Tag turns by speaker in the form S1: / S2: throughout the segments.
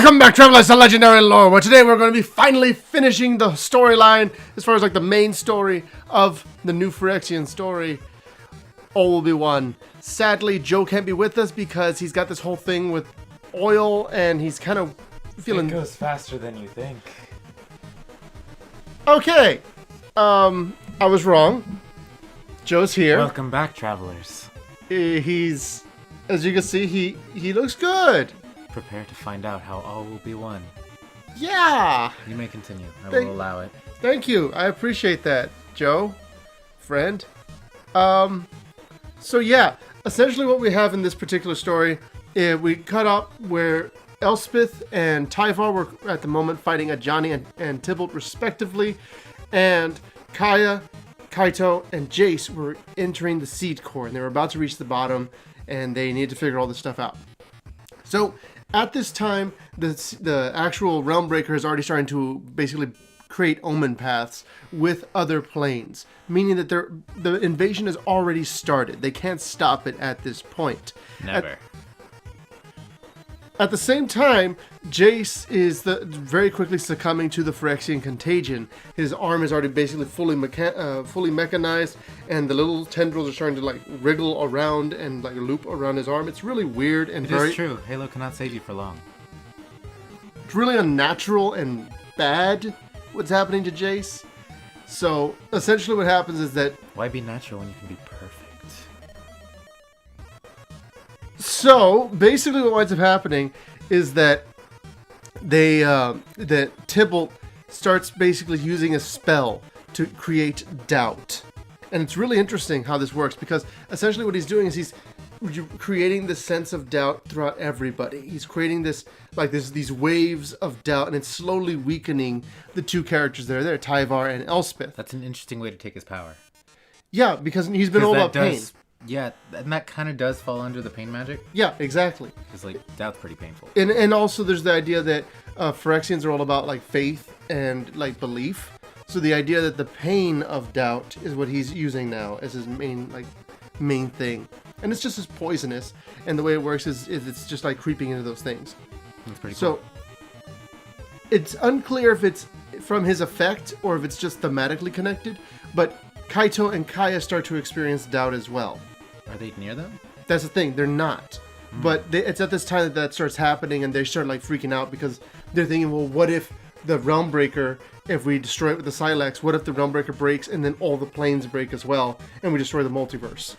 S1: Welcome back, travelers, to Legendary Lore, where today we're going to be finally finishing the storyline, as far as like the main story of the new Phyrexian story. All will be one. Sadly, Joe can't be with us because he's got this whole thing with oil, and he's kind of feeling...
S2: It goes faster than you think.
S1: Okay, I was wrong. Joe's here.
S2: Welcome back, travelers.
S1: He's, as you can see, he looks good.
S2: Prepare to find out how all will be one.
S1: Yeah.
S2: You may continue. I will allow it.
S1: Thank you. I appreciate that, Joe, friend. So yeah, essentially what we have in this particular story, we cut up where Elspeth and Tyvar were at the moment fighting Ajani and Tybalt respectively, and Kaya, Kaito, and Jace were entering the Seed Core, and they were about to reach the bottom, and they needed to figure all this stuff out. So at this time, the actual Realmbreaker is already starting to basically create omen paths with other planes, meaning that the invasion has already started. They can't stop it at this point.
S2: Never.
S1: At the same time, Jace is very quickly succumbing to the Phyrexian contagion. His arm is already basically fully mechanized, and the little tendrils are starting to like wriggle around and like loop around his arm. It's really weird and
S2: It is true. Halo cannot save you for long.
S1: It's really unnatural and bad what's happening to Jace. So essentially what happens is that...
S2: Why be natural when you can be perfect?
S1: So basically what winds up happening is that that Tybalt starts basically using a spell to create doubt. And it's really interesting how this works, because essentially what he's doing is he's creating this sense of doubt throughout everybody. He's creating this, like these waves of doubt, and it's slowly weakening the two characters that are there, Tyvar and Elspeth.
S2: That's an interesting way to take his power.
S1: Yeah, because he's been all about pain.
S2: Yeah, and that kind of does fall under the pain magic.
S1: Yeah, exactly.
S2: Because like doubt's pretty painful.
S1: And also there's the idea that Phyrexians are all about like faith and like belief. So the idea that the pain of doubt is what he's using now as his main thing. And it's just as poisonous. And the way it works is it's just like creeping into those things.
S2: That's pretty cool.
S1: So it's unclear if it's from his effect or if it's just thematically connected. But Kaito and Kaya start to experience doubt as well.
S2: Are they near them?
S1: That's the thing, they're not. But it's at this time that starts happening, and they start like freaking out because they're thinking, well, what if the Realmbreaker, if we destroy it with the Sylex, what if the Realmbreaker breaks and then all the planes break as well, and we destroy the multiverse?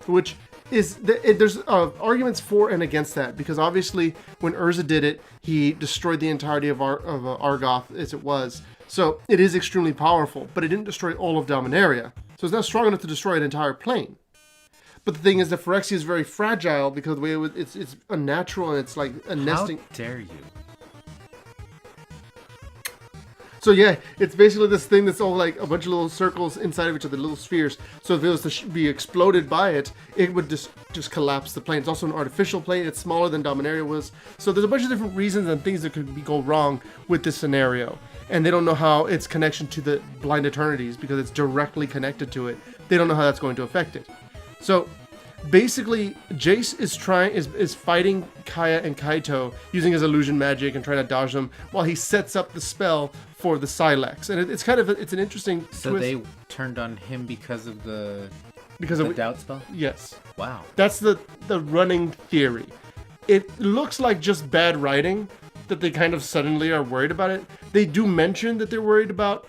S1: Which is, there's arguments for and against that, because obviously when Urza did it, he destroyed the entirety of Argoth as it was. So it is extremely powerful, but it didn't destroy all of Dominaria. So it's not strong enough to destroy an entire plane. But the thing is that Phyrexia is very fragile because the way it's unnatural, and it's like a nesting.
S2: How dare you?
S1: So yeah, it's basically this thing that's all like a bunch of little circles inside of each other, little spheres. So if it was to be exploded by it, it would just collapse the plane. It's also an artificial plane. It's smaller than Dominaria was. So there's a bunch of different reasons and things that could go wrong with this scenario. And they don't know how its connection to the Blind Eternities, because it's directly connected to it. They don't know how that's going to affect it. So basically, Jace is fighting Kaya and Kaito using his illusion magic and trying to dodge them while he sets up the spell for the Sylex. And it's kind of it's an interesting
S2: So
S1: twist.
S2: they turned on him because of the doubt spell?
S1: Yes.
S2: Wow.
S1: That's the running theory. It looks like just bad writing that they kind of suddenly are worried about it. They do mention that they're worried about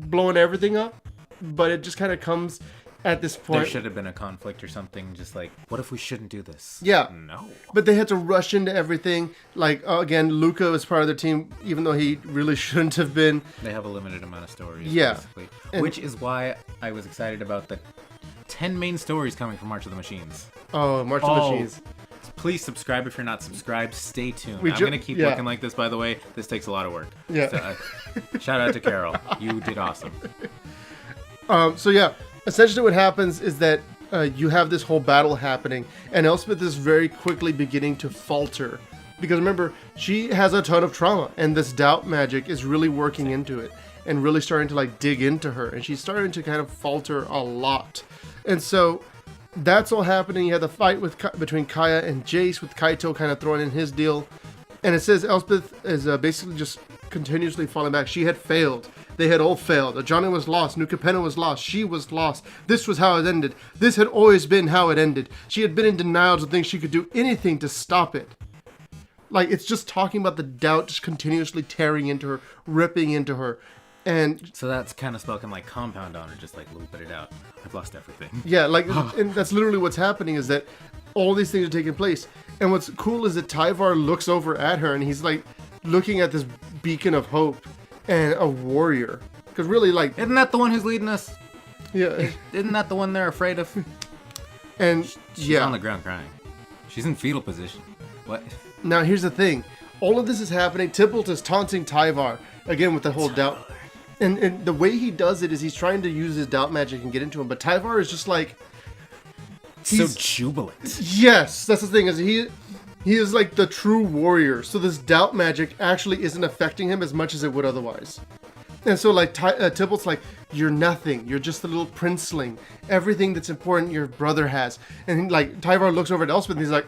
S1: blowing everything up, but it just kind of comes at this point.
S2: There should have been a conflict or something, just like, what if we shouldn't do this?
S1: Yeah.
S2: No.
S1: But they had to rush into everything. Like, again, Luca was part of their team, even though he really shouldn't have been.
S2: They have a limited amount of stories,
S1: Yeah.
S2: basically.
S1: And
S2: Which is why I was excited about the 10 main stories coming from March of the Machines.
S1: Oh, March of the Machines.
S2: Please subscribe if you're not subscribed. Stay tuned. I'm going to keep
S1: yeah.
S2: working like this, by the way. This takes a lot of work.
S1: Yeah.
S2: So, shout out to Carol. You did awesome.
S1: So yeah, essentially what happens is that you have this whole battle happening, and Elspeth is very quickly beginning to falter. Because remember, she has a ton of trauma, and this doubt magic is really working into it, and really starting to like dig into her, and she's starting to kind of falter a lot. And so that's all happening. You have the fight between Kaya and Jace, with Kaito kind of throwing in his deal. And it says Elspeth is basically just continuously falling back. She had failed. They had all failed. Johnny was lost. New Capenna was lost. She was lost. This was how it ended. This had always been how it ended. She had been in denial to think she could do anything to stop it. Like, it's just talking about the doubt just continuously tearing into her, ripping into her. And
S2: So that's kind of spell can like compound on her, just like loop it out. I've lost everything.
S1: yeah, like, and that's literally what's happening, is that all these things are taking place. And what's cool is that Tyvar looks over at her and he's like looking at this beacon of hope and a warrior. Because really, like,
S2: Isn't that the one who's leading us?
S1: yeah.
S2: Isn't that the one they're afraid of?
S1: And
S2: She's
S1: yeah.
S2: on the ground crying. She's in fetal position. What?
S1: Now, here's the thing. All of this is happening. Tybalt is taunting Tyvar, again, with the whole doubt. And the way he does it is he's trying to use his doubt magic and get into him. But Tyvar is just like...
S2: So jubilant.
S1: Yes, that's the thing. Is he is like the true warrior. So this doubt magic actually isn't affecting him as much as it would otherwise. And so like Tybalt's like, you're nothing. You're just a little princeling. Everything that's important your brother has. And like Tyvar looks over at Elspeth and he's like,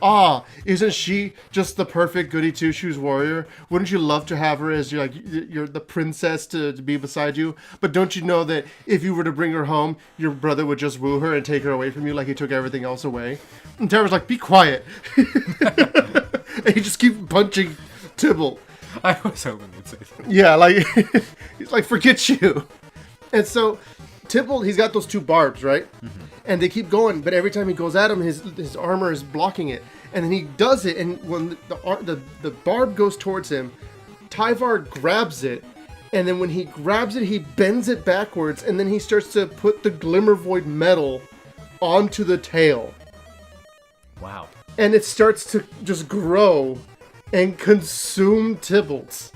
S1: isn't she just the perfect goody two-shoes warrior? Wouldn't you love to have her as you're the princess to be beside you? But don't you know that if you were to bring her home, your brother would just woo her and take her away from you like he took everything else away? And Tyvar's like, be quiet. And he just keeps punching Tybalt.
S2: I was hoping you'd say that.
S1: Yeah, like, he's like, forget you. And so, Tybalt, he's got those two barbs, right? Mm-hmm. And they keep going, but every time he goes at him, his armor is blocking it. And then he does it, and when the barb goes towards him, Tyvar grabs it, and then when he grabs it, he bends it backwards, and then he starts to put the Glimmervoid metal onto the tail.
S2: Wow.
S1: And it starts to just grow and consume Tybalt.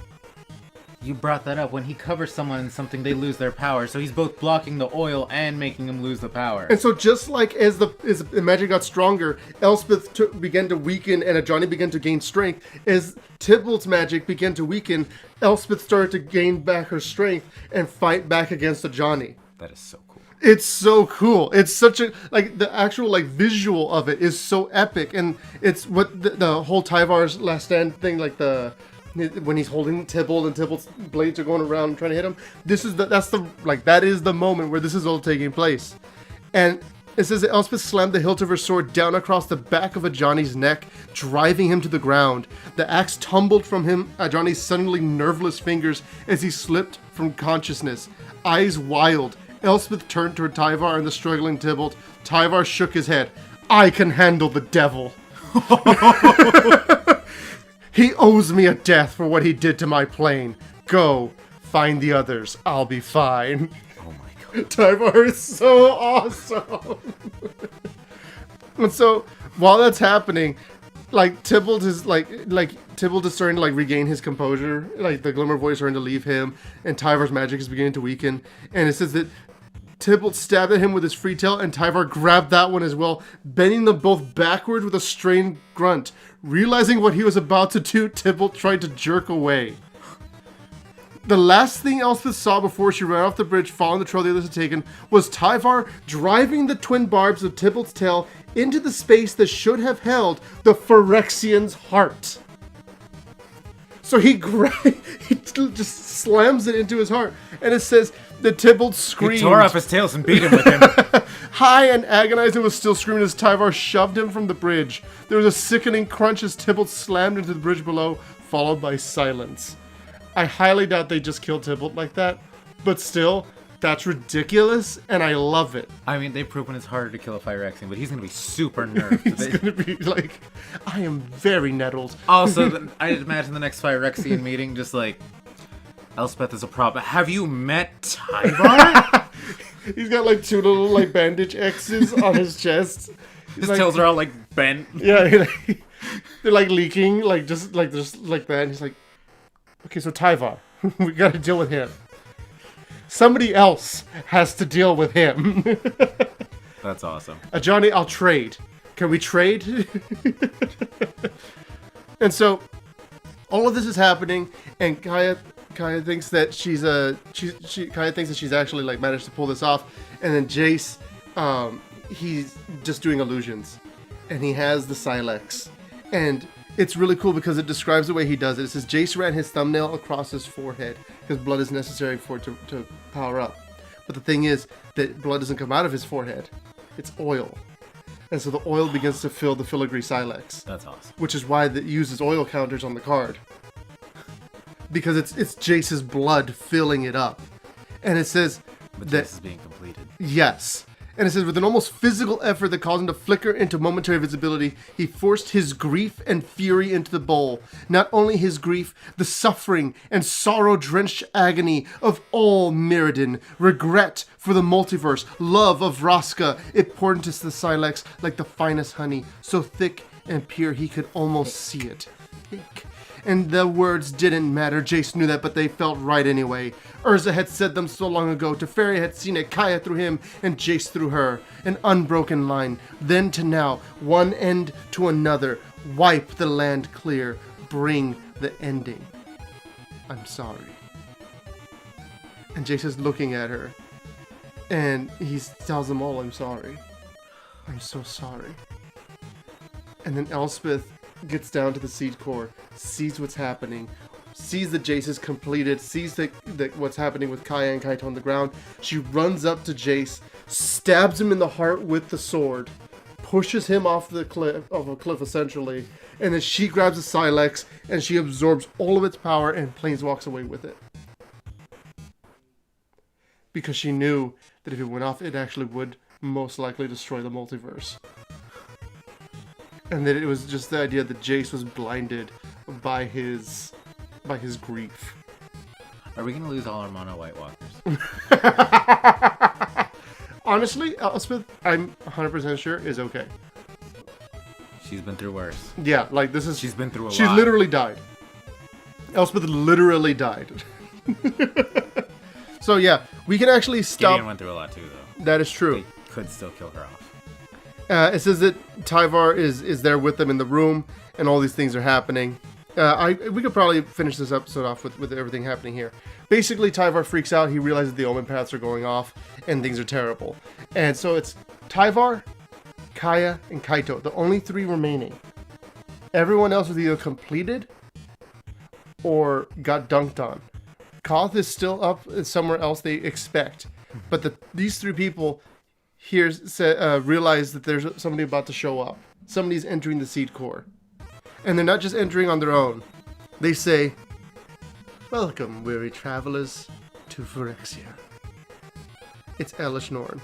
S2: You brought that up. When he covers someone in something, they lose their power. So he's both blocking the oil and making him lose the power.
S1: And so just like as the magic got stronger, Elspeth began to weaken and Johnny began to gain strength. As Tybalt's magic began to weaken, Elspeth started to gain back her strength and fight back against Johnny.
S2: That is so cool.
S1: It's so cool. It's such a, like, the actual, like, visual of it is so epic. And it's what the whole Tyvar's Last Stand thing, like, when he's holding Tybalt and Tybalt's blades are going around trying to hit him. That is the moment where this is all taking place. And it says that Elspeth slammed the hilt of her sword down across the back of Johnny's neck, driving him to the ground. The axe tumbled from Johnny's suddenly nerveless fingers as he slipped from consciousness. Eyes wild, Elspeth turned toward Tyvar and the struggling Tybalt. Tyvar shook his head. I can handle the devil. He owes me a death for what he did to my plane. Go, find the others. I'll be fine.
S2: Oh my god.
S1: Tyvar is so awesome. And so, while that's happening, like, Tybalt is Tybalt is starting to like regain his composure. Like, the Glimmervoid is starting to leave him, and Tyvar's magic is beginning to weaken. And it says that Tybalt stabbed at him with his free tail, and Tyvar grabbed that one as well, bending them both backwards with a strained grunt. Realizing what he was about to do, Tybalt tried to jerk away. The last thing Elspeth saw before she ran off the bridge following the trail the others had taken was Tyvar driving the twin barbs of Tybalt's tail into the space that should have held the Phyrexian's heart. So he just slams it into his heart, and it says that Tybalt screamed.
S2: He tore off his tails and beat him with him.
S1: High and agonized, and was still screaming as Tyvar shoved him from the bridge. There was a sickening crunch as Tybalt slammed into the bridge below, followed by silence. I highly doubt they just killed Tybalt like that, but still, that's ridiculous, and I love it.
S2: I mean, they've proven it's harder to kill a Phyrexian, but he's going to be super nerfed.
S1: He's going to be like, I am very nettled.
S2: Also, I'd imagine the next Phyrexian meeting just like, Elspeth is a problem. Have you met Tyvar?
S1: He's got like two little like bandage X's on his chest.
S2: His tails are all like bent.
S1: Yeah, they're like leaking, just like that. And he's like, okay, so Tyvar, we got to deal with him. Somebody else has to deal with him.
S2: That's awesome.
S1: Johnny, I'll trade. Can we trade? And so, all of this is happening, and Kaya thinks that Kaya thinks that she's actually like managed to pull this off, and then Jace, he's just doing illusions, and he has the Silex, and It's really cool because it describes the way he does it. It says Jace ran his thumbnail across his forehead because blood is necessary for it to power up. But the thing is that blood doesn't come out of his forehead. It's oil. And so the oil begins to fill the filigree silex.
S2: That's awesome.
S1: Which is why it uses oil counters on the card. Because it's Jace's blood filling it up. And it says
S2: But
S1: that...
S2: this is being completed.
S1: Yes. And it says, with an almost physical effort that caused him to flicker into momentary visibility, he forced his grief and fury into the bowl. Not only his grief, the suffering and sorrow-drenched agony of all Mirrodin, regret for the multiverse, love of Vraska. It poured into the Silex like the finest honey, so thick and pure he could almost see it. And the words didn't matter. Jace knew that, but they felt right anyway. Urza had said them so long ago. Teferi had seen it, Kaya through him, and Jace through her. An unbroken line. Then to now, one end to another. Wipe the land clear. Bring the ending. I'm sorry. And Jace is looking at her. And he tells them all, I'm sorry. I'm so sorry. And then Elspeth gets down to the seed core, sees what's happening, sees that Jace is completed, sees that what's happening with Kaya and Kaito on the ground. She runs up to Jace, stabs him in the heart with the sword, pushes him off a cliff essentially, and then she grabs the Silex and she absorbs all of its power and planeswalks away with it. Because she knew that if it went off, it actually would most likely destroy the multiverse. And that it was just the idea that Jace was blinded by his grief.
S2: Are we gonna lose all our mono White Walkers?
S1: Honestly, Elspeth, I'm 100% sure is okay.
S2: She's been through worse.
S1: Yeah, like this is...
S2: She's been through a lot.
S1: She literally died. Elspeth literally died. So yeah, we can actually stop...
S2: Gideon went through a lot too, though.
S1: That is true.
S2: They could still kill her off.
S1: It says that Tyvar is there with them in the room, and all these things are happening. We could probably finish this episode off with everything happening here. Basically, Tyvar freaks out. He realizes the Omen Paths are going off, and things are terrible. And so it's Tyvar, Kaya, and Kaito, the only three remaining. Everyone else was either completed or got dunked on. Koth is still up somewhere else they expect. But these three people... here realize that there's somebody about to show up. Somebody's entering the seed core. And they're not just entering on their own. They say, "Welcome, weary travelers, to Phyrexia." It's Elesh Norn.